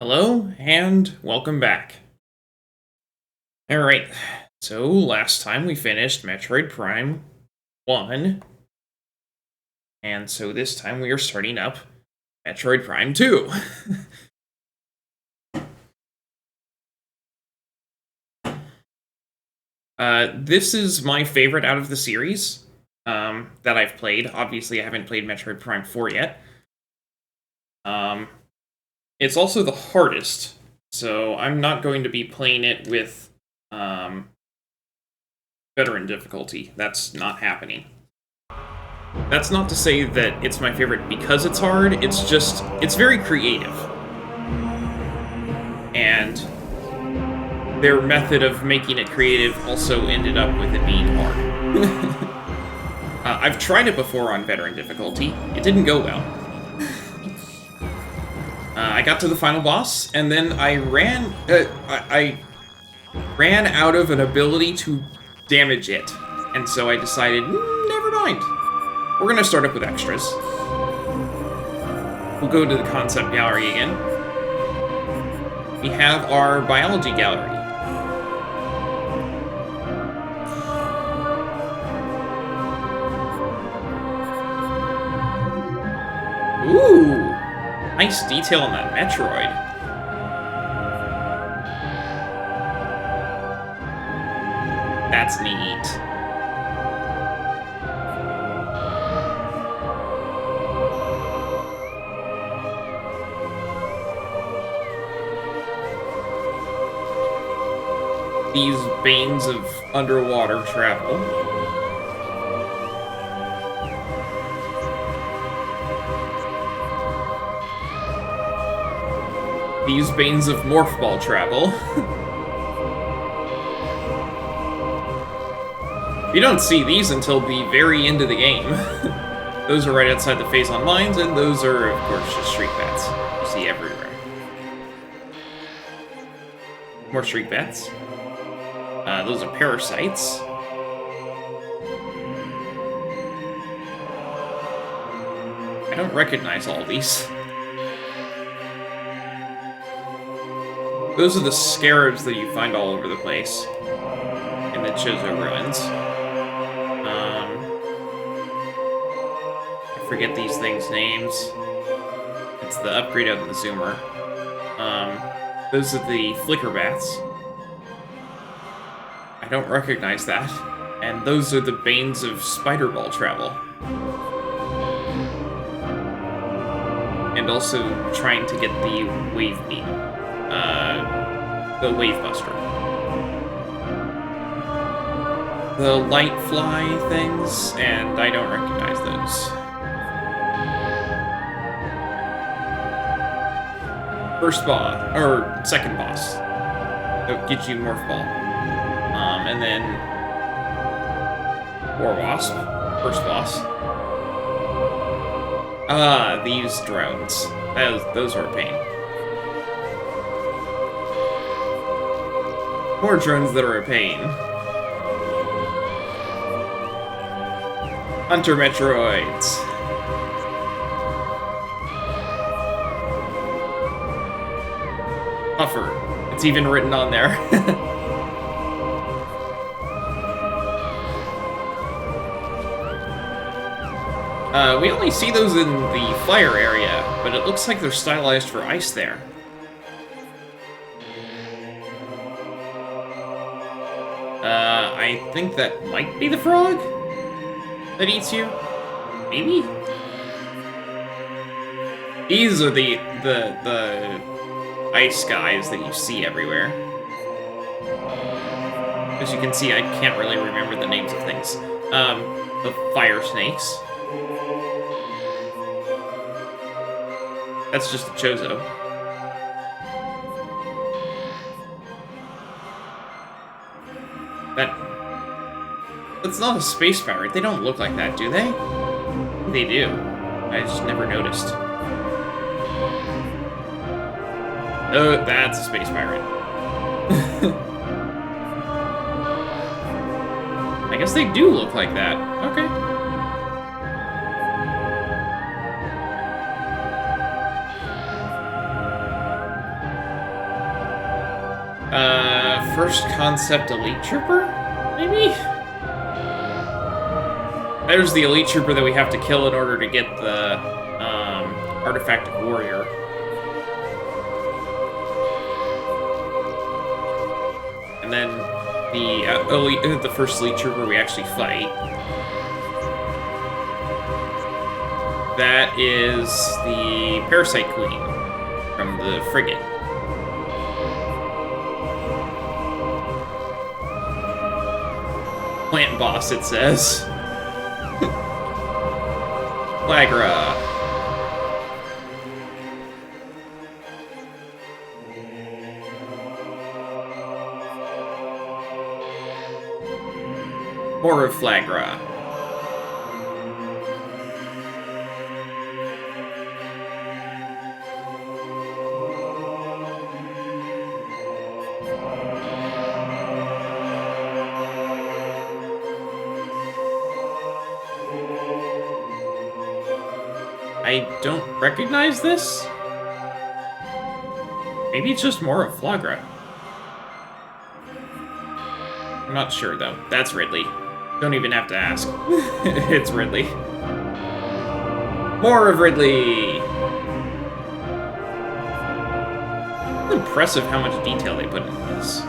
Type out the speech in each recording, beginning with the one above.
Hello, and welcome back. Alright, so last time we finished Metroid Prime 1, and so this time we are starting up Metroid Prime 2. This is my favorite out of the series that I've played. Obviously, I haven't played Metroid Prime 4 yet. It's also the hardest, so I'm not going to be playing it with veteran difficulty. That's not happening. That's not to say that it's my favorite because it's hard, it's just, it's very creative. And their method of making it creative also ended up with it being hard. I've tried it before on veteran difficulty. It didn't go well. I got to the final boss, and then I ran out of an ability to damage it. And so I decided, never mind. We're gonna start up with extras. We'll go to the concept gallery again. We have our biology gallery. Ooh, nice detail on that Metroid. That's neat. These veins of underwater travel. These veins of morph ball travel. You don't see these until the very end of the game. Those are right outside the phase-on lines, and those are, of course, just streak bats. You see everywhere. More streak bats. Those are parasites. I don't recognize all these. Those are the scarabs that you find all over the place in the Chozo ruins. I forget these things' names. It's the upgrade of the zoomer. Those are the flicker bats. I don't recognize that. And those are the veins of spider ball travel. And also trying to get the wave beam. The wave buster. The light fly things, and I don't recognize those. First boss, or second boss. That gets you Morph Ball. And then War Wasp, first boss. These drones. Those are a pain. More drones that are a pain. Hunter Metroids. Puffer. It's even written on there. We only see those in the fire area, but it looks like they're stylized for ice there. I think that might be the frog that eats you. Maybe? These are the ice guys that you see everywhere. As you can see, I can't really remember the names of things. The fire snakes. That's just a Chozo. That's not a space pirate. They don't look like that, do they? They do. I just never noticed. Oh, that's a space pirate. I guess they do look like that. Okay. First concept elite trooper? Maybe? There's the elite trooper that we have to kill in order to get the, artifact of warrior. And then the first elite trooper we actually fight. That is the Parasite Queen from the frigate. Plant boss, it says. Flagra. More of Flagra. I don't recognize this? Maybe it's just more of Flagra. I'm not sure, though. That's Ridley. Don't even have to ask. It's Ridley. More of Ridley! It's impressive how much detail they put into this.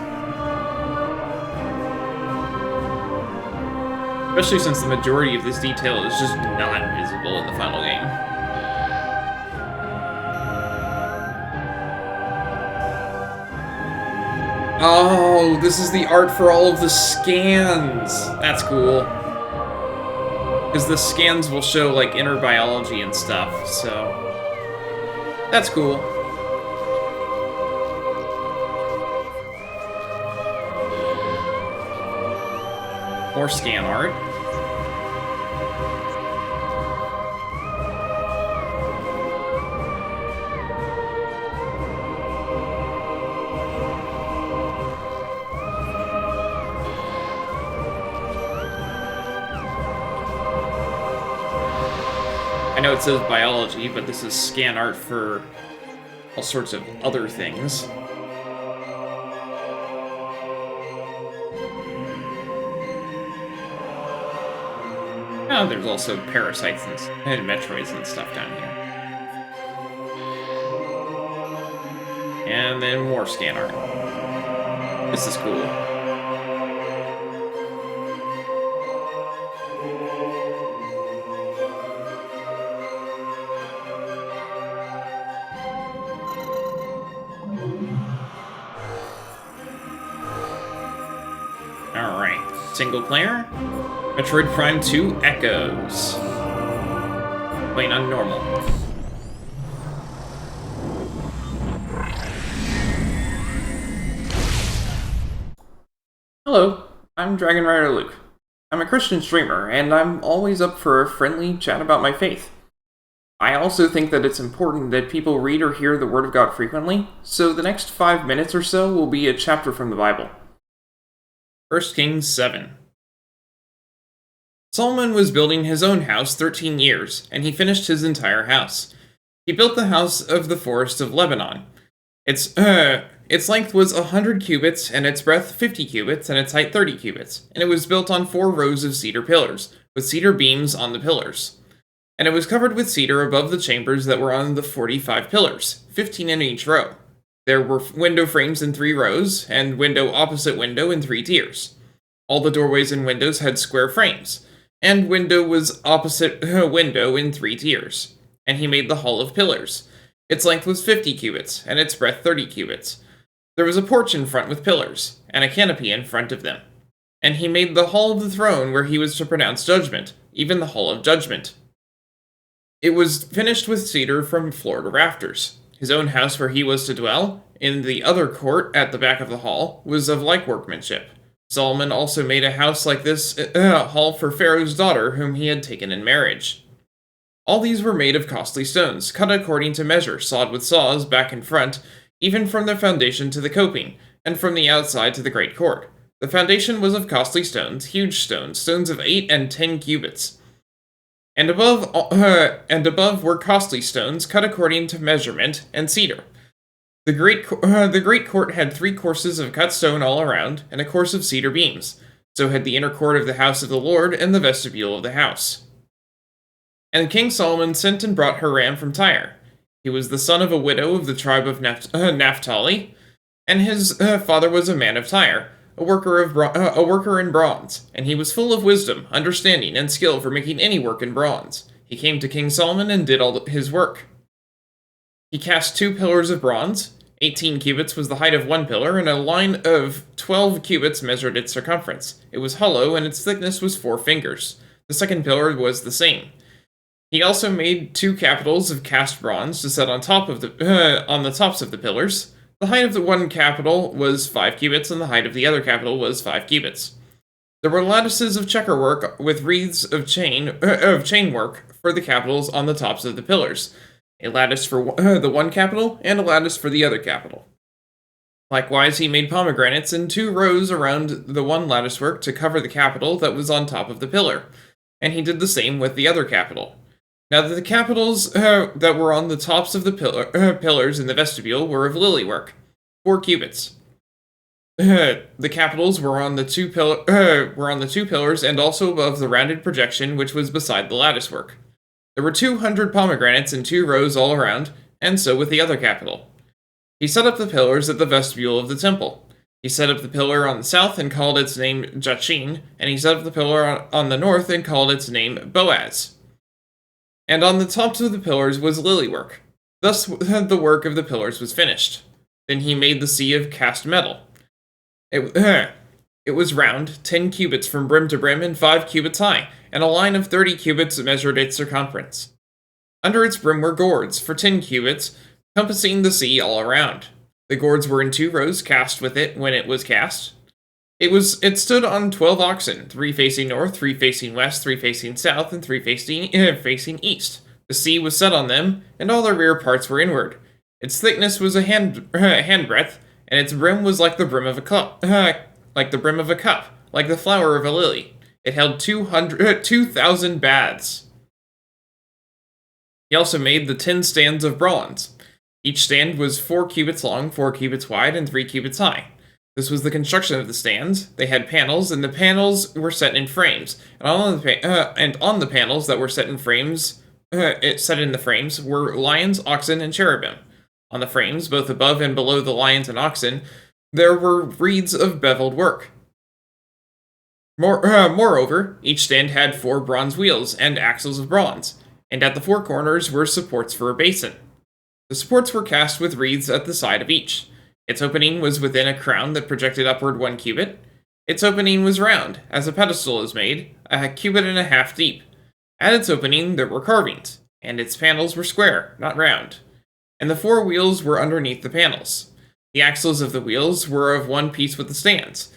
Especially since the majority of this detail is just not visible in the final game. Oh, this is the art for all of the scans. That's cool. Because the scans will show, like, inner biology and stuff, so... That's cool. More scan art. I know it says biology, but this is scan art for all sorts of other things. Oh, there's also parasites and Metroids and stuff down here. And then more scan art. This is cool. Alright, single player. Metroid Prime 2 Echoes. Playing on normal. Hello, I'm Dragon Rider Luke. I'm a Christian streamer, and I'm always up for a friendly chat about my faith. I also think that it's important that people read or hear the Word of God frequently, so the next 5 minutes or so will be a chapter from the Bible. 1 Kings 7. Solomon was building his own house 13 years, and he finished his entire house. He built the house of the forest of Lebanon. Its length was 100 cubits, and its breadth 50 cubits, and its height 30 cubits, and it was built on 4 rows of cedar pillars, with cedar beams on the pillars. And it was covered with cedar above the chambers that were on the 45 pillars, 15 in each row. There were window frames in 3 rows, and window opposite window in 3 tiers. All the doorways and windows had square frames, and window was opposite window in 3 tiers. And he made the hall of pillars. Its length was 50 cubits, and its breadth 30 cubits. There was a porch in front with pillars, and a canopy in front of them. And he made the hall of the throne where he was to pronounce judgment, even the hall of judgment. It was finished with cedar from floor to rafters. His own house where he was to dwell, in the other court at the back of the hall, was of like workmanship. Solomon also made a house like this hall for Pharaoh's daughter, whom he had taken in marriage. All these were made of costly stones, cut according to measure, sawed with saws, back and front, even from the foundation to the coping, and from the outside to the great court. The foundation was of costly stones, huge stones, stones of 8 and 10 cubits. And above were costly stones, cut according to measurement, and cedar. The great court had 3 courses of cut stone all around, and a course of cedar beams. So had the inner court of the house of the Lord and the vestibule of the house. And King Solomon sent and brought Hiram from Tyre. He was the son of a widow of the tribe of Naphtali, and his father was a man of Tyre, a worker in bronze, and he was full of wisdom, understanding, and skill for making any work in bronze. He came to King Solomon and did all his work. He cast 2 pillars of bronze. 18 cubits was the height of one pillar, and a line of 12 cubits measured its circumference. It was hollow, and its thickness was 4 fingers. The second pillar was the same. He also made 2 capitals of cast bronze to set on the tops of the pillars. The height of the one capital was 5 cubits, and the height of the other capital was 5 cubits. There were lattices of checkerwork with wreaths of chain work for the capitals on the tops of the pillars. A lattice for the one capital, and a lattice for the other capital. Likewise, he made pomegranates in 2 rows around the one lattice work to cover the capital that was on top of the pillar, and he did the same with the other capital. Now the capitals that were on the tops of the pillars in the vestibule were of lily work, 4 cubits. The capitals were on the 2 pillars and also above the rounded projection which was beside the lattice work. There were 200 pomegranates in 2 rows all around, and so with the other capital. He set up the pillars at the vestibule of the temple. He set up the pillar on the south and called its name Jachin, and he set up the pillar on the north and called its name Boaz. And on the tops of the pillars was lily work. Thus the work of the pillars was finished. Then he made the sea of cast metal. It was round, 10 cubits from brim to brim and 5 cubits high, and a line of 30 cubits measured its circumference. Under its brim were gourds, for 10 cubits, compassing the sea all around. The gourds were in 2 rows cast with it when it was cast. It stood on 12 oxen, 3 facing north, 3 facing west, 3 facing south, and 3 facing east. The sea was set on them, and all their rear parts were inward. Its thickness was a handbreadth, and its brim was like the brim of a cup, like the flower of a lily. It held 2,000 baths. He also made the 10 stands of bronze. Each stand was 4 cubits long, 4 cubits wide, and 3 cubits high. This was the construction of the stands. They had panels, and the panels were set in frames. And on the panels that were set in the frames were lions, oxen, and cherubim. On the frames, both above and below the lions and oxen, there were wreaths of beveled work. Moreover, each stand had 4 bronze wheels and axles of bronze, and at the 4 corners were supports for a basin. The supports were cast with wreaths at the side of each. Its opening was within a crown that projected upward 1 cubit. Its opening was round, as a pedestal is made, a cubit and a half deep. At its opening there were carvings, and its panels were square, not round. And the 4 wheels were underneath the panels. The axles of the wheels were of one piece with the stands,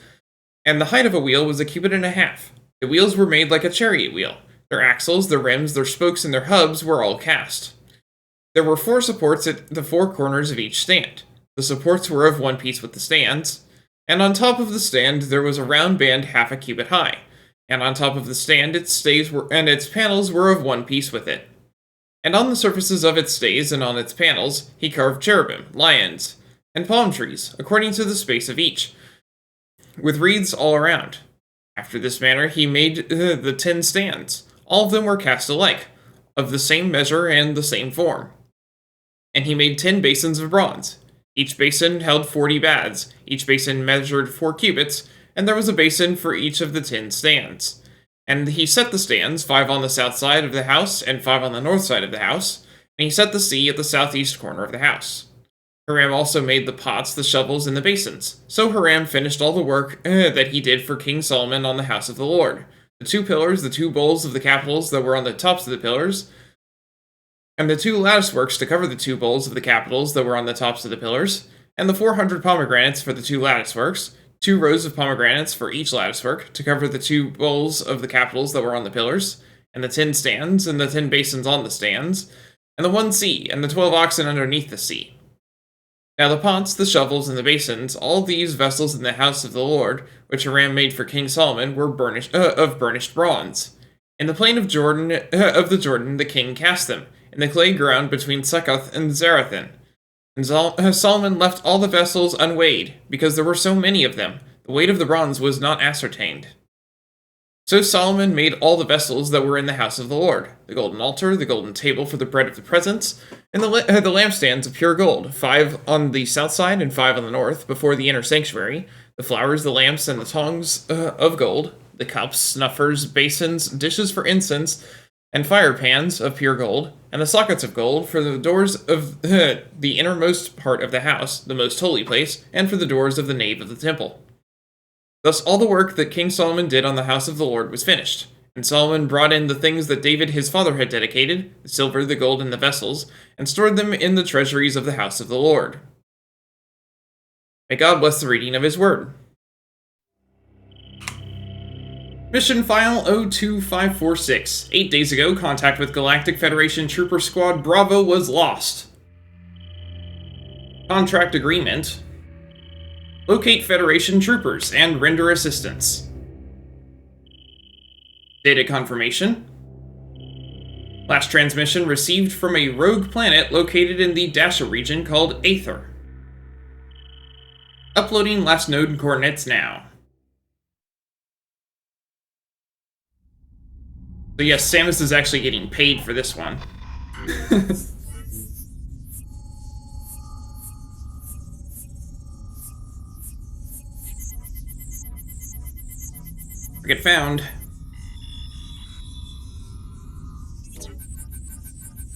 and the height of a wheel was a cubit and a half. The wheels were made like a chariot wheel. Their axles, their rims, their spokes, and their hubs were all cast. There were 4 supports at the 4 corners of each stand. The supports were of one piece with the stands, and on top of the stand there was a round band half a cubit high, and on top of the stand its panels were of one piece with it. And on the surfaces of its stays and on its panels he carved cherubim, lions, and palm trees, according to the space of each, with wreaths all around. After this manner he made the 10 stands. All of them were cast alike, of the same measure and the same form. And he made 10 basins of bronze. Each basin held 40 baths, each basin measured 4 cubits, and there was a basin for each of the 10 stands. And he set the stands, 5 on the south side of the house, and 5 on the north side of the house, and he set the sea at the southeast corner of the house. Hiram also made the pots, the shovels, and the basins. So Hiram finished all the work that he did for King Solomon on the house of the Lord. The 2 pillars, the 2 bowls of the capitals that were on the tops of the pillars, and the 2 lattice works to cover the 2 bowls of the capitals that were on the tops of the pillars, and the 400 pomegranates for the 2 lattice works, 2 rows of pomegranates for each lattice work to cover the 2 bowls of the capitals that were on the pillars, and the 10 stands and the 10 basins on the stands, and the 1 sea and the 12 oxen underneath the sea. Now the pots, the shovels, and the basins, all these vessels in the house of the Lord, which Hiram made for King Solomon, were of burnished bronze. In the plain of the Jordan, the king cast them, in the clay ground between Succoth and Zarethan. And Solomon left all the vessels unweighed, because there were so many of them. The weight of the bronze was not ascertained. So Solomon made all the vessels that were in the house of the Lord, the golden altar, the golden table for the bread of the presence, and the lampstands of pure gold, 5 on the south side and 5 on the north, before the inner sanctuary, the flowers, the lamps, and the tongs of gold, the cups, snuffers, basins, dishes for incense, and fire pans of pure gold, and the sockets of gold for the doors of the innermost part of the house, the most holy place, and for the doors of the nave of the temple. Thus all the work that King Solomon did on the house of the Lord was finished. And Solomon brought in the things that David his father had dedicated, the silver, the gold, and the vessels, and stored them in the treasuries of the house of the Lord. May God bless the reading of his word. Mission File 02546. 8 days ago, contact with Galactic Federation Trooper Squad Bravo was lost. Contract agreement. Locate Federation troopers and render assistance. Data confirmation. Last transmission received from a rogue planet located in the Dasha region called Aether. Uploading last node coordinates now. So yes, Samus is actually getting paid for this one. Get found.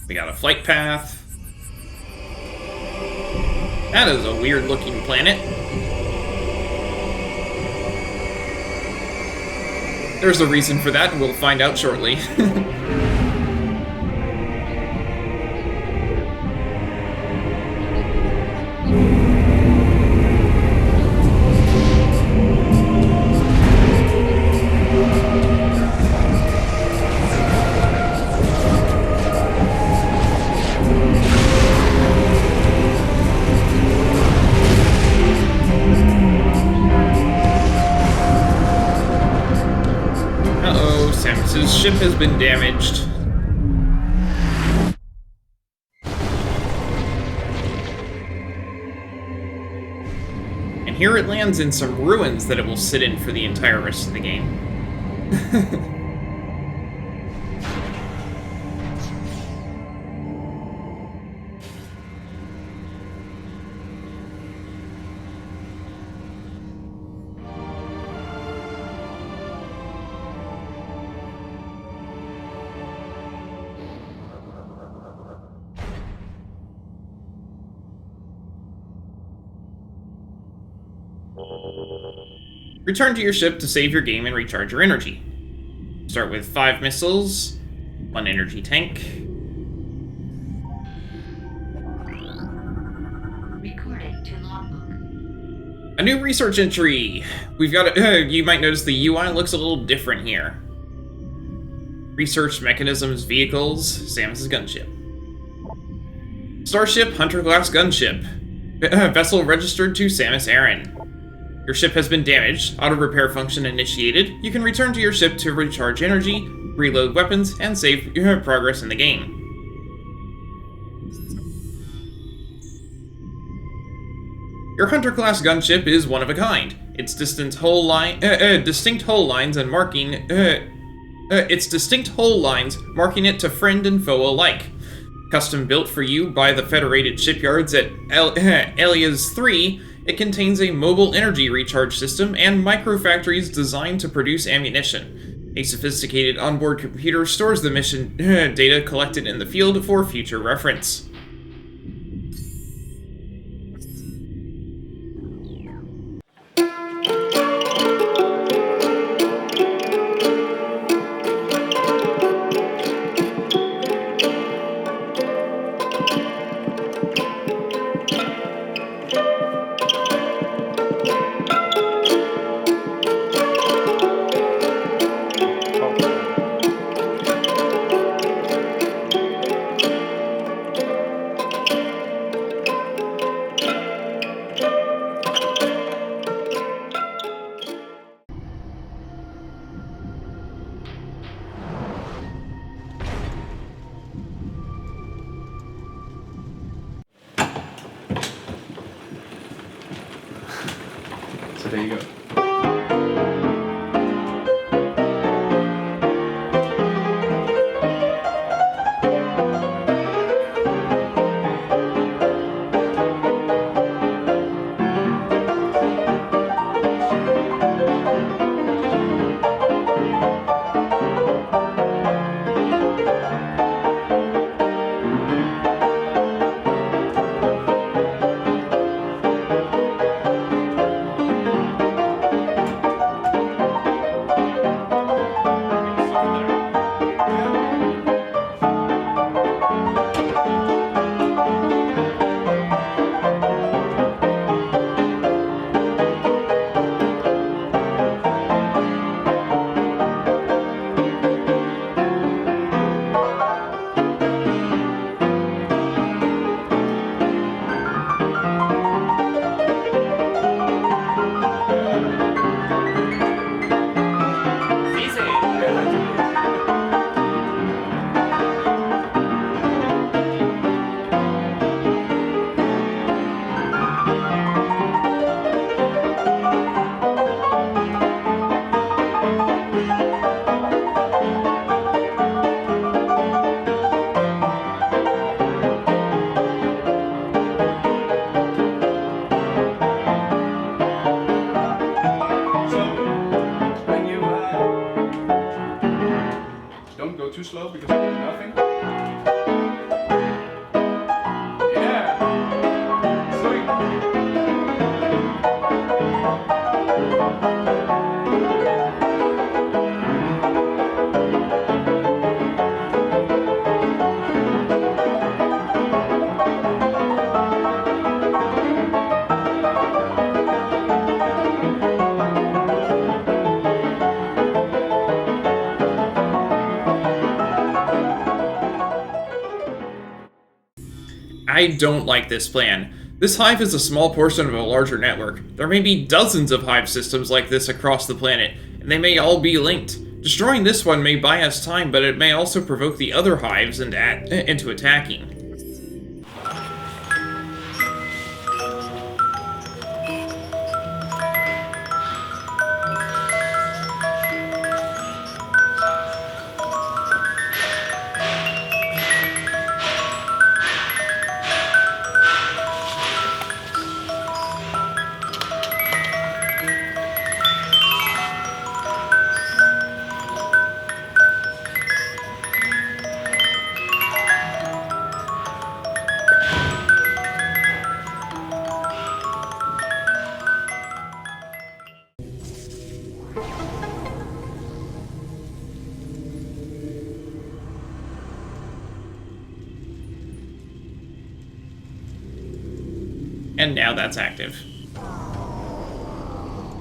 We got a flight path. That is a weird looking planet. There's a reason for that, and we'll find out shortly. Samus's ship has been damaged. And here it lands in some ruins that it will sit in for the entire rest of the game. Return to your ship to save your game and recharge your energy. Start with 5 missiles, 1 energy tank. Recording to logbook. A new research entry! We've got you might notice the UI looks a little different here. Research mechanisms, vehicles, Samus's gunship. Starship Hunter-class gunship. Vessel registered to Samus Aran. Your ship has been damaged. Auto repair function initiated. You can return to your ship to recharge energy, reload weapons, and save your progress in the game. Your Hunter-class gunship is one of a kind. Its distinct hull lines and marking it to friend and foe alike. Custom built for you by the Federated shipyards at Elias 3, it contains a mobile energy recharge system and microfactories designed to produce ammunition. A sophisticated onboard computer stores the mission data collected in the field for future reference. So there you go. Too slow because there's nothing. Yeah. Sweet. I don't like this plan. This hive is a small portion of a larger network. There may be dozens of hive systems like this across the planet, and they may all be linked. Destroying this one may buy us time, but it may also provoke the other hives into attacking. And now that's active.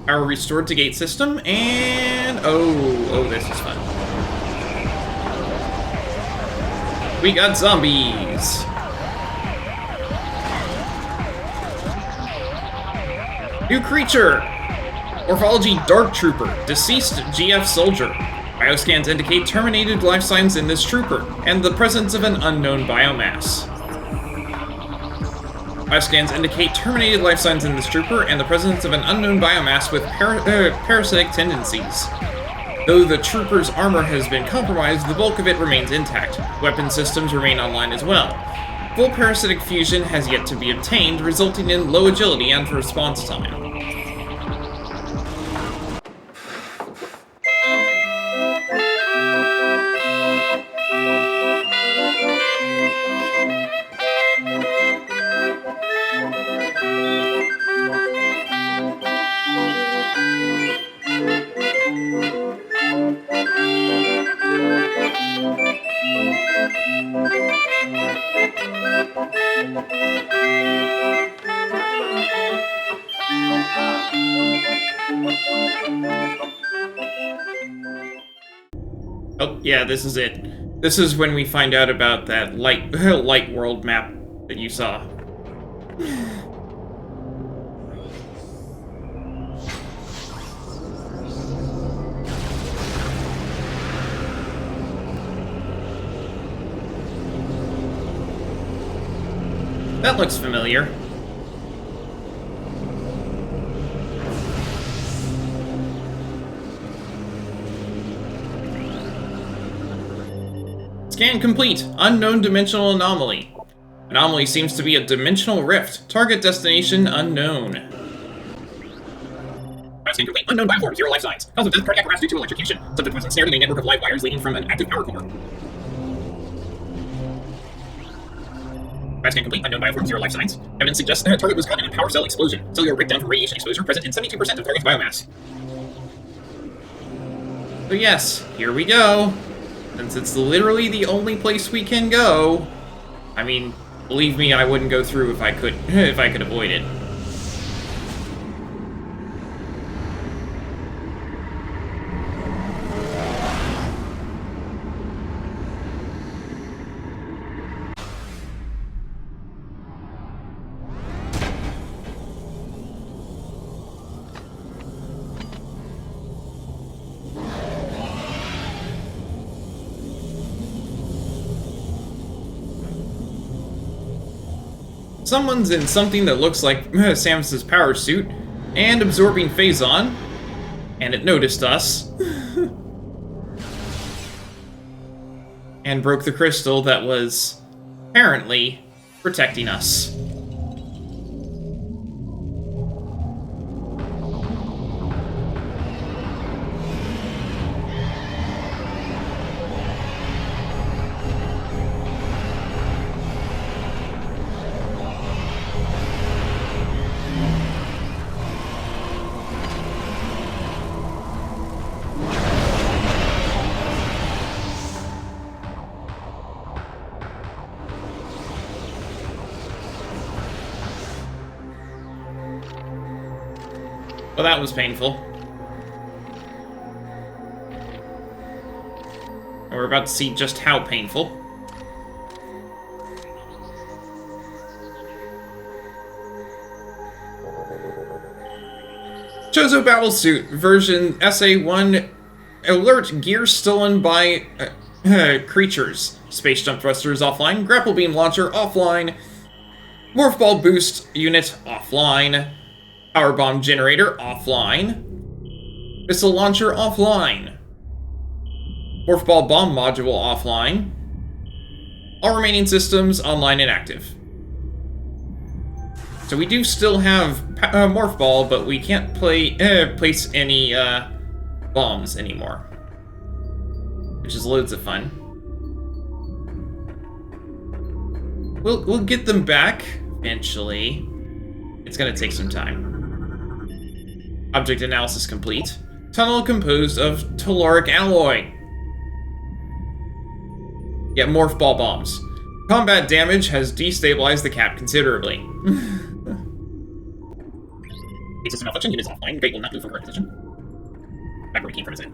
Power restored to gate system, and oh, this is fun. We got zombies! New creature! Morphology Dark Trooper, deceased GF soldier. Bioscans indicate terminated life signs in this trooper, and the presence of an unknown biomass. Bioscans indicate terminated life signs in this trooper and the presence of an unknown biomass with parasitic tendencies. Though the trooper's armor has been compromised, the bulk of it remains intact. Weapon systems remain online as well. Full parasitic fusion has yet to be obtained, resulting in low agility and response time. Oh, yeah, this is it. This is when we find out about that light world map that you saw. That looks familiar. Scan complete. Unknown dimensional anomaly. Anomaly seems to be a dimensional rift. Target destination unknown. Scan complete. Unknown bioform. 0 life signs. Cause of death, cardiac arrest due to electrocution. Subject was ensnared in a network of live wires leading from an active power core. Scan complete. Unknown bioform. 0 life signs. Evidence suggests that target was caught in a power cell explosion. Cellular breakdown from radiation exposure present in 72% of target's biomass. So yes, here we go. Since it's literally the only place we can go. I mean, believe me, I wouldn't go through if I could avoid it. Someone's in something that looks like Samus's power suit, and absorbing Phazon, and it noticed us, and broke the crystal that was apparently protecting us. Well, that was painful. And we're about to see just how painful. Chozo Battlesuit version SA1 alert gear stolen by creatures. Space jump thrusters offline. Grapple beam launcher offline. Morph ball boost unit offline. Power bomb generator offline. Missile launcher offline. Morph ball bomb module offline. All remaining systems online and active. So we do still have morph ball, but we can't place any bombs anymore, which is loads of fun. We'll get them back eventually. It's gonna take some time. Object analysis complete. Tunnel composed of telluric alloy. Yeah, morph ball bombs. Combat damage has destabilized the cap considerably. System malfunction, unit is offline. Gate will not move from current position. Back where we came from, is it?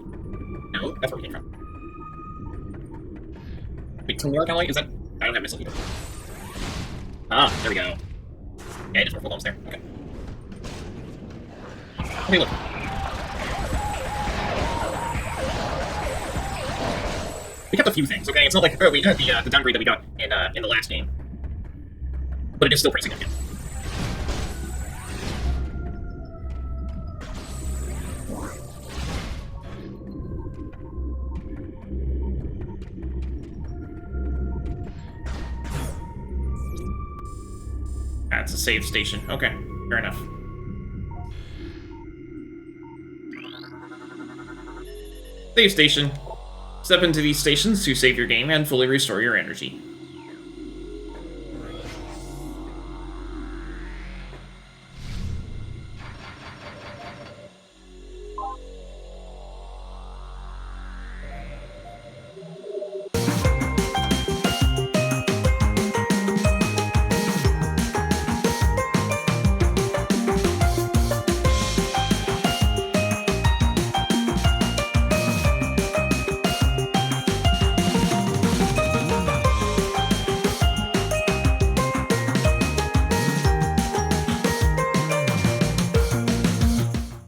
No, that's where we came from. Wait, telluric alloy? Is that? I don't have missile either. Ah, there we go. Yeah, just morph ball bombs there. Okay. Okay, look. We kept a few things, okay? It's not like we had the downgrade that we got in the last game. But it is still pretty significant. It's a save station. Okay, fair enough. Save station. Step into these stations to save your game and fully restore your energy.